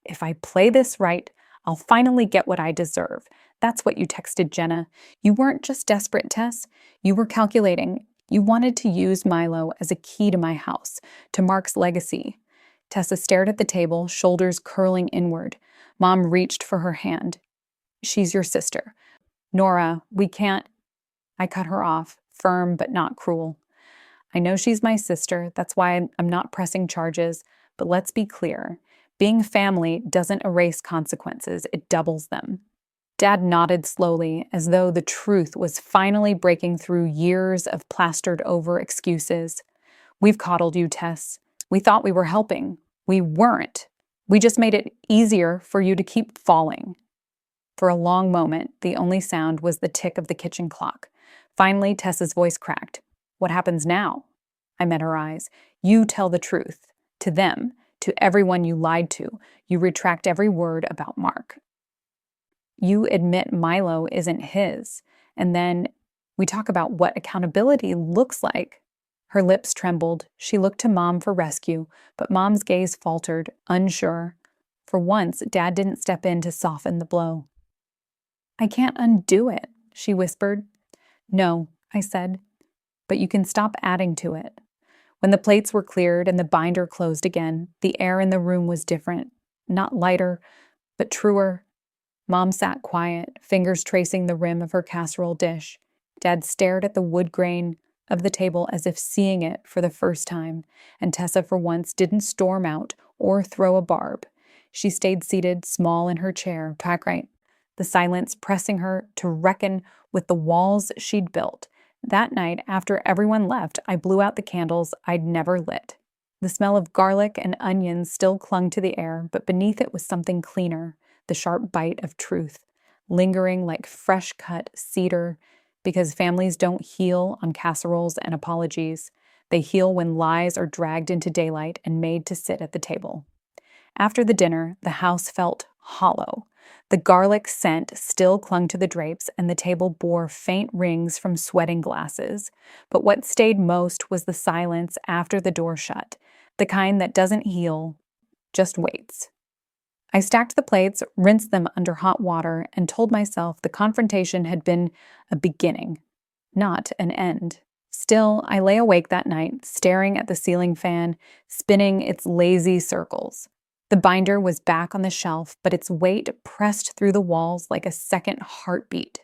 "If I play this right, I'll finally get what I deserve." That's what you texted Jenna. You weren't just desperate, Tess. You were calculating. You wanted to use Milo as a key to my house, to Mark's legacy. Tessa stared at the table, shoulders curling inward. Mom reached for her hand. "She's your sister. Nora, we can't—" I cut her off, firm but not cruel. "I know she's my sister. That's why I'm not pressing charges. But let's be clear. Being family doesn't erase consequences. It doubles them." Dad nodded slowly, as though the truth was finally breaking through years of plastered-over excuses. "We've coddled you, Tess. We thought we were helping. We weren't. We just made it easier for you to keep falling." For a long moment, the only sound was the tick of the kitchen clock. Finally, Tessa's voice cracked. "What happens now?" I met her eyes. "You tell the truth. To them. To everyone you lied to. You retract every word about Mark. You admit Milo isn't his. And then we talk about what accountability looks like." Her lips trembled. She looked to Mom for rescue, but Mom's gaze faltered, unsure. For once, Dad didn't step in to soften the blow. "I can't undo it," she whispered. "No," I said, "but you can stop adding to it." When the plates were cleared and the binder closed again, the air in the room was different. Not lighter, but truer. Mom sat quiet, fingers tracing the rim of her casserole dish. Dad stared at the wood grain of the table as if seeing it for the first time, and Tessa for once didn't storm out or throw a barb. She stayed seated, small in her chair, pack right, the silence pressing her to reckon with the walls she'd built. That night, after everyone left, I blew out the candles I'd never lit. The smell of garlic and onions still clung to the air, but beneath it was something cleaner, the sharp bite of truth, lingering like fresh-cut cedar, because families don't heal on casseroles and apologies. They heal when lies are dragged into daylight and made to sit at the table. After the dinner, the house felt hollow. The garlic scent still clung to the drapes, and the table bore faint rings from sweating glasses. But what stayed most was the silence after the door shut, the kind that doesn't heal, just waits. I stacked the plates, rinsed them under hot water, and told myself the confrontation had been a beginning, not an end. Still, I lay awake that night, staring at the ceiling fan, spinning its lazy circles. The binder was back on the shelf, but its weight pressed through the walls like a second heartbeat.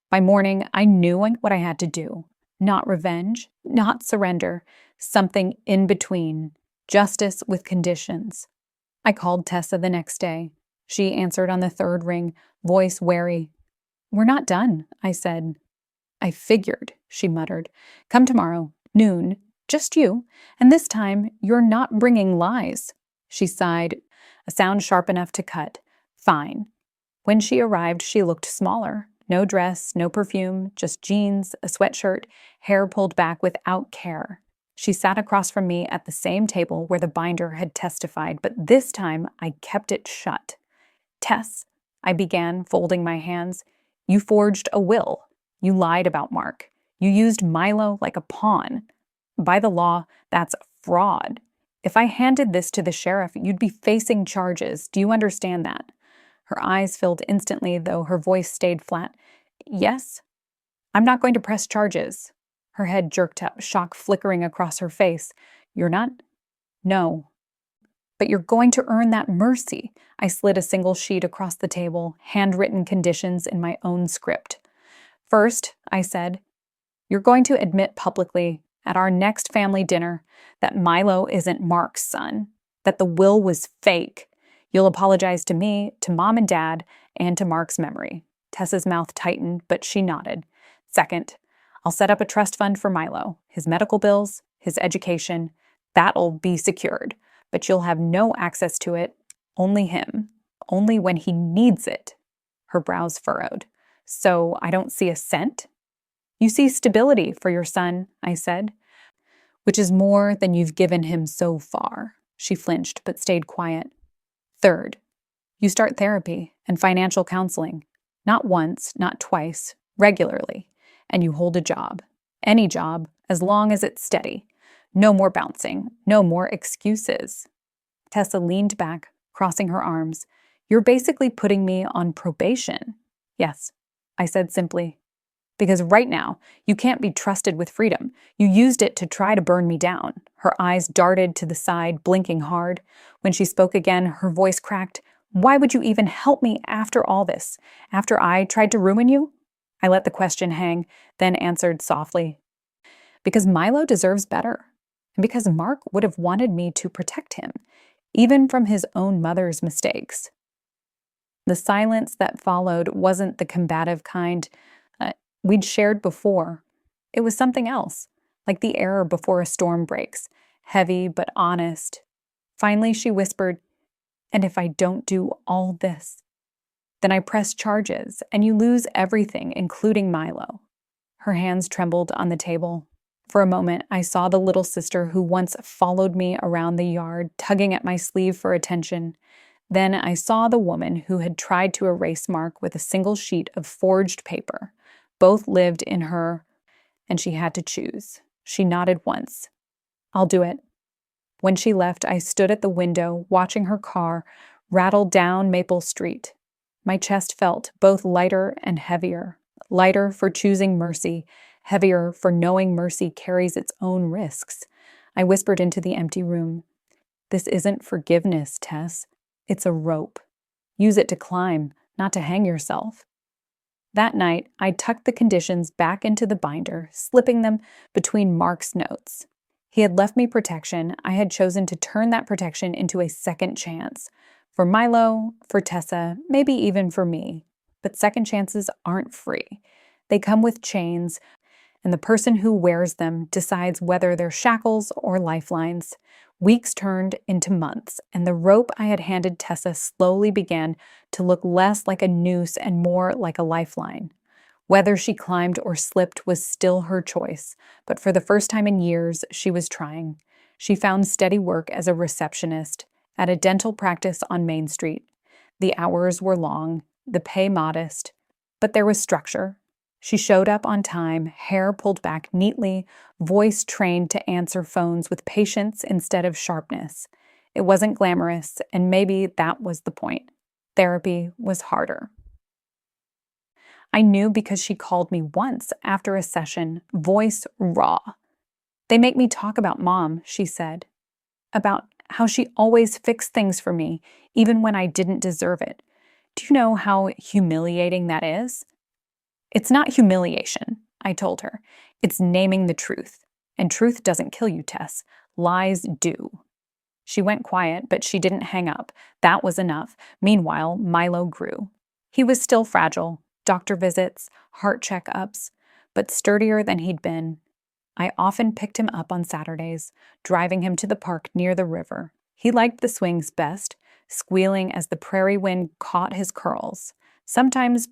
By morning, I knew what I had to do. Not revenge, not surrender, something in between, justice with conditions. I called Tessa the next day. She answered on the third ring, voice wary. "We're not done," I said. "I figured," she muttered. "Come tomorrow, noon, just you, and this time you're not bringing lies." She sighed, a sound sharp enough to cut. "Fine." When she arrived, she looked smaller. No dress, no perfume, just jeans, a sweatshirt, hair pulled back without care. She sat across from me at the same table where the binder had testified, but this time I kept it shut. "Tess," I began, folding my hands, "you forged a will. You lied about Mark. You used Milo like a pawn. By the law, that's fraud. If I handed this to the sheriff, you'd be facing charges. Do you understand that?" Her eyes filled instantly, though her voice stayed flat. "Yes. I'm not going to press charges." Her head jerked up, shock flickering across her face. "You're not?" "No." But you're going to earn that mercy. I slid a single sheet across the table, handwritten conditions in my own script. First, I said, you're going to admit publicly at our next family dinner that Milo isn't Mark's son, that the will was fake. You'll apologize to me, to Mom and Dad, and to Mark's memory. Tessa's mouth tightened, but she nodded. Second, I'll set up a trust fund for Milo, his medical bills, his education. That'll be secured, but you'll have no access to it, only him, only when he needs it. Her brows furrowed. So I don't see a cent? You see stability for your son, I said, which is more than you've given him so far. She flinched, but stayed quiet. Third, you start therapy and financial counseling. Not once, not twice, regularly. And you hold a job. Any job, as long as it's steady. No more bouncing, no more excuses. Tessa leaned back, crossing her arms. You're basically putting me on probation. Yes, I said simply. Because right now, you can't be trusted with freedom. You used it to try to burn me down. Her eyes darted to the side, blinking hard. When she spoke again, her voice cracked. Why would you even help me after all this? After I tried to ruin you? I let the question hang, then answered softly. Because Milo deserves better. And because Mark would have wanted me to protect him, even from his own mother's mistakes. The silence that followed wasn't the combative kind we'd shared before. It was something else, like the air before a storm breaks, heavy but honest. Finally, she whispered, and if I don't do all this, then I press charges and you lose everything, including Milo. Her hands trembled on the table. For a moment, I saw the little sister who once followed me around the yard, tugging at my sleeve for attention. Then I saw the woman who had tried to erase Mark with a single sheet of forged paper. Both lived in her, and she had to choose. She nodded once. I'll do it. When she left, I stood at the window, watching her car rattle down Maple Street. My chest felt both lighter and heavier. Lighter for choosing mercy, heavier for knowing mercy carries its own risks. I whispered into the empty room. This isn't forgiveness, Tess. It's a rope. Use it to climb, not to hang yourself. That night, I tucked the conditions back into the binder, slipping them between Mark's notes. He had left me protection. I had chosen to turn that protection into a second chance. For Milo, for Tessa, maybe even for me. But second chances aren't free. They come with chains, and the person who wears them decides whether they're shackles or lifelines. Weeks turned into months, and the rope I had handed Tessa slowly began to look less like a noose and more like a lifeline. Whether she climbed or slipped was still her choice, but for the first time in years, she was trying. She found steady work as a receptionist at a dental practice on Main Street. The hours were long, the pay modest, but there was structure. She showed up on time, hair pulled back neatly, voice trained to answer phones with patience instead of sharpness. It wasn't glamorous, and maybe that was the point. Therapy was harder. I knew because she called me once after a session, voice raw. They make me talk about Mom, she said. About how she always fixed things for me, even when I didn't deserve it. Do you know how humiliating that is? It's not humiliation, I told her. It's naming the truth. And truth doesn't kill you, Tess. Lies do. She went quiet, but she didn't hang up. That was enough. Meanwhile, Milo grew. He was still fragile, doctor visits, heart checkups, but sturdier than he'd been. I often picked him up on Saturdays, driving him to the park near the river. He liked the swings best, squealing as the prairie wind caught his curls. Sometimes,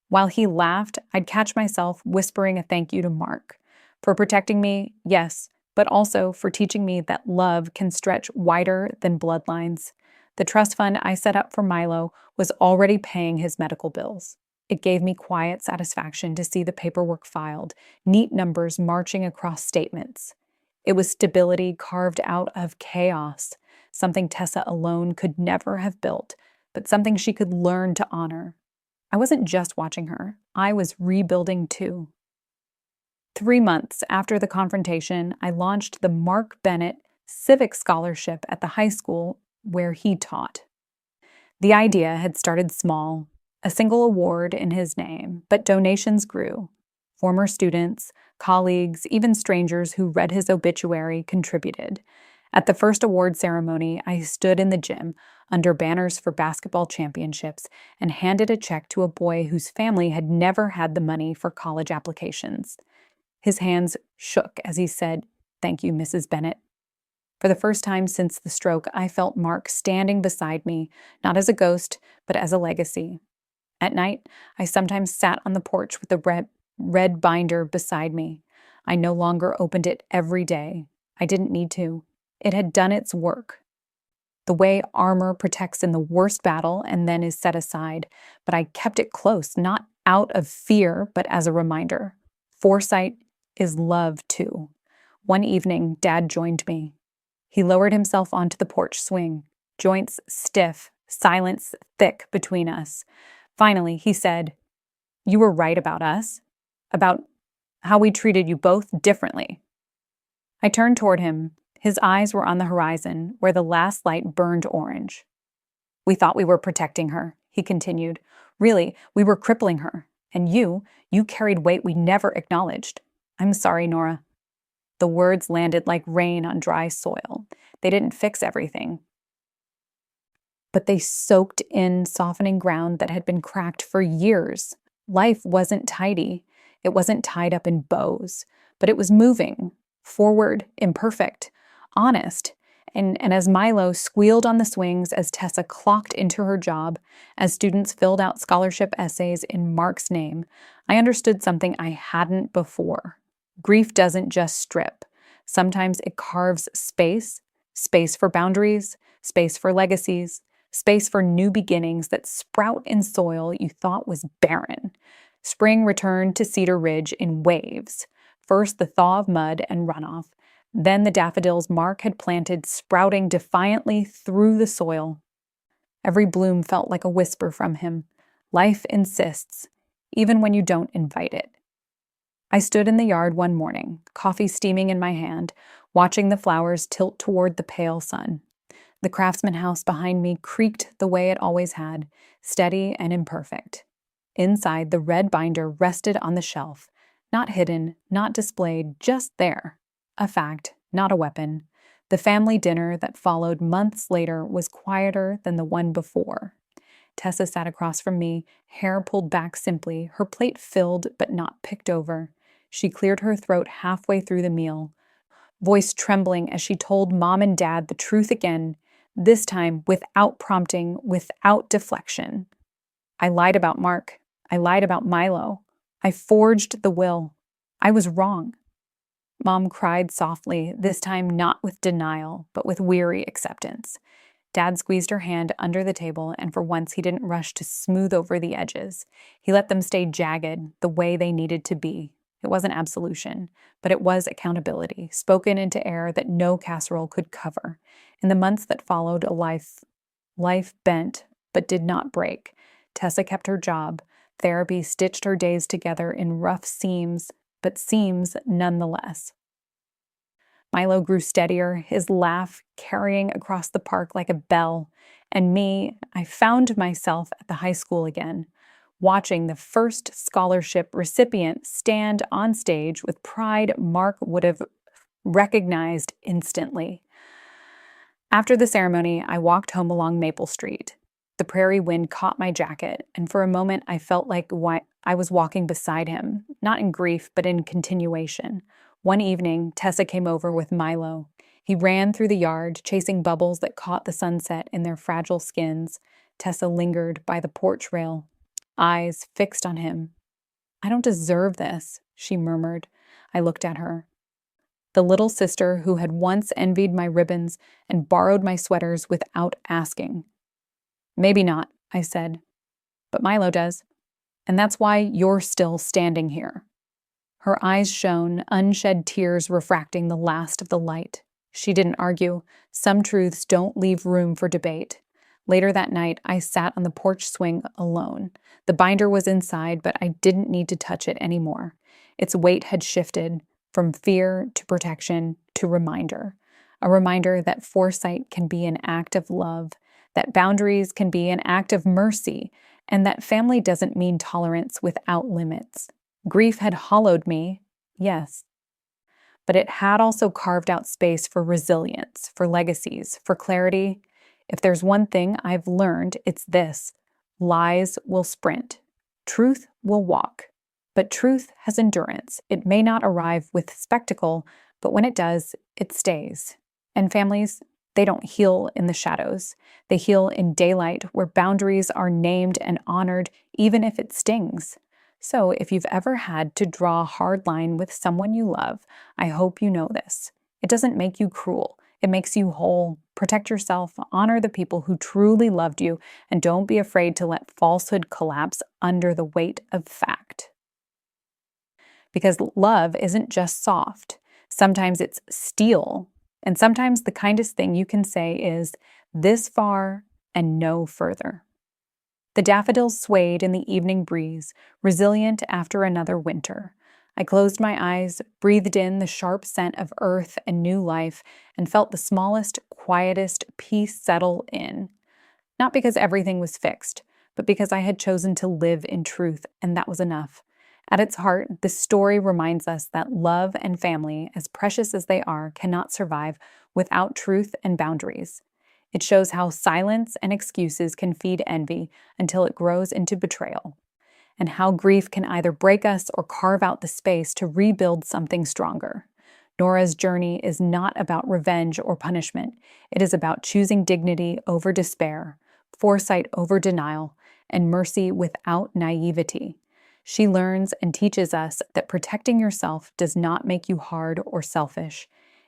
while he laughed, I'd catch myself whispering a thank you to Mark. For protecting me, yes, but also for teaching me that love can stretch wider than bloodlines. The trust fund I set up for Milo was already paying his medical bills. It gave me quiet satisfaction to see the paperwork filed, neat numbers marching across statements. It was stability carved out of chaos, something Tessa alone could never have built, but something she could learn to honor. I wasn't just watching her. I was rebuilding too. 3 months after the confrontation, I launched the Mark Bennett civic scholarship at the high school where he taught. The idea had started small, a single award in his name, but donations grew. Former students, colleagues, even strangers who read his obituary contributed. At the first award ceremony, I stood in the gym under banners for basketball championships and handed a check to a boy whose family had never had the money for college applications. His hands shook as he said, "Thank you, Mrs. Bennett." For the first time since the stroke, I felt Mark standing beside me, not as a ghost, but as a legacy. At night, I sometimes sat on the porch with the red binder beside me. I no longer opened it every day. I didn't need to. It had done its work. The way armor protects in the worst battle and then is set aside, but I kept it close, not out of fear, but as a reminder. Foresight is love, too. One evening, Dad joined me. He lowered himself onto the porch swing, joints stiff, silence thick between us. Finally, he said, "You were right about us, about how we treated you both differently." I turned toward him. His eyes were on the horizon, where the last light burned orange. "We thought we were protecting her," he continued. "Really, we were crippling her. And you carried weight we never acknowledged. I'm sorry, Nora." The words landed like rain on dry soil. They didn't fix everything, but they soaked in softening ground that had been cracked for years. Life wasn't tidy. It wasn't tied up in bows, but it was moving, forward, imperfect, honest. And as Milo squealed on the swings, as Tessa clocked into her job, as students filled out scholarship essays in Mark's name, I understood something I hadn't before. Grief doesn't just strip. Sometimes it carves space for boundaries, space for legacies, space for new beginnings that sprout in soil you thought was barren. Spring returned to Cedar Ridge in waves. First the thaw of mud and runoff, then the daffodils Mark had planted sprouting defiantly through the soil. Every bloom felt like a whisper from him. Life insists, even when you don't invite it. I stood in the yard one morning, coffee steaming in my hand, watching the flowers tilt toward the pale sun. The Craftsman house behind me creaked the way it always had, steady and imperfect. Inside, the red binder rested on the shelf, not hidden, not displayed, just there. A fact, not a weapon. The family dinner that followed months later was quieter than the one before. Tessa sat across from me, hair pulled back simply, her plate filled but not picked over. She cleared her throat halfway through the meal, voice trembling as she told Mom and Dad the truth again, this time without prompting, without deflection. I lied about Mark. I lied about Milo. I forged the will. I was wrong. Mom cried softly, this time not with denial, but with weary acceptance. Dad squeezed her hand under the table, and for once he didn't rush to smooth over the edges. He let them stay jagged, the way they needed to be. It wasn't absolution, but it was accountability, spoken into air that no casserole could cover. In the months that followed, life bent, but did not break. Tessa kept her job. Therapy stitched her days together in rough seams, but seams nonetheless. Milo grew steadier, his laugh carrying across the park like a bell. And me, I found myself at the high school again, watching the first scholarship recipient stand on stage with pride Mark would have recognized instantly. After the ceremony, I walked home along Maple Street. The prairie wind caught my jacket, and for a moment I felt like I was walking beside him, not in grief, but in continuation. One evening, Tessa came over with Milo. He ran through the yard, chasing bubbles that caught the sunset in their fragile skins. Tessa lingered by the porch rail, eyes fixed on him. "I don't deserve this," she murmured. I looked at her. The little sister who had once envied my ribbons and borrowed my sweaters without asking. "Maybe not," I said, "but Milo does. And that's why you're still standing here." Her eyes shone, unshed tears refracting the last of the light. She didn't argue. Some truths don't leave room for debate. Later that night, I sat on the porch swing alone. The binder was inside, but I didn't need to touch it anymore. Its weight had shifted from fear to protection to reminder. a reminder that foresight can be an act of love, that boundaries can be an act of mercy, and that family doesn't mean tolerance without limits. Grief had hollowed me, yes, but it had also carved out space for resilience, for legacies, for clarity. If there's one thing I've learned, it's this: lies will sprint, truth will walk. But truth has endurance. It may not arrive with spectacle, but when it does, it stays. And families, they don't heal in the shadows. They heal in daylight, where boundaries are named and honored, even if it stings. So if you've ever had to draw a hard line with someone you love, I hope you know this. It doesn't make you cruel. It makes you whole. Protect yourself, honor the people who truly loved you, and don't be afraid to let falsehood collapse under the weight of fact. Because love isn't just soft. Sometimes it's steel. And sometimes the kindest thing you can say is, this far and no further. The daffodils swayed in the evening breeze, resilient after another winter. I closed my eyes, breathed in the sharp scent of earth and new life, and felt the smallest, quietest peace settle in. Not because everything was fixed, but because I had chosen to live in truth, and that was enough. At its heart, this story reminds us that love and family, as precious as they are, cannot survive without truth and boundaries. It shows how silence and excuses can feed envy until it grows into betrayal, and how grief can either break us or carve out the space to rebuild something stronger. Nora's journey is not about revenge or punishment. It is about choosing dignity over despair, foresight over denial, and mercy without naivety. She learns and teaches us that protecting yourself does not make you hard or selfish.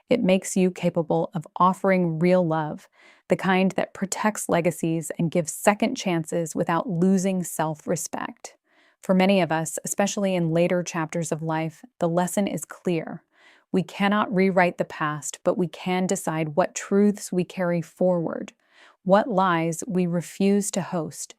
It makes you capable of offering real love, the kind that protects legacies and gives second chances without losing self-respect. For many of us, especially in later chapters of life, the lesson is clear. We cannot rewrite the past, but we can decide what truths we carry forward, what lies we refuse to host,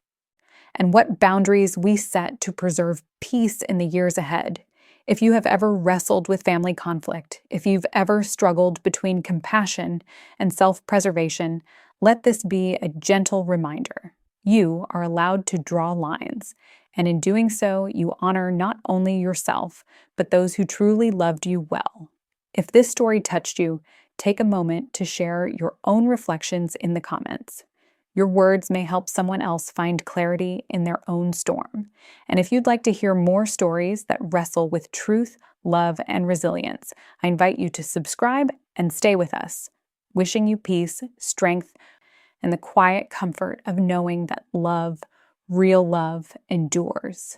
and what boundaries we set to preserve peace in the years ahead. If you have ever wrestled with family conflict, if you've ever struggled between compassion and self-preservation, let this be a gentle reminder. You are allowed to draw lines, and in doing so, you honor not only yourself, but those who truly loved you well. If this story touched you, take a moment to share your own reflections in the comments. Your words may help someone else find clarity in their own storm. And if you'd like to hear more stories that wrestle with truth, love, and resilience, I invite you to subscribe and stay with us. Wishing you peace, strength, and the quiet comfort of knowing that love, real love, endures.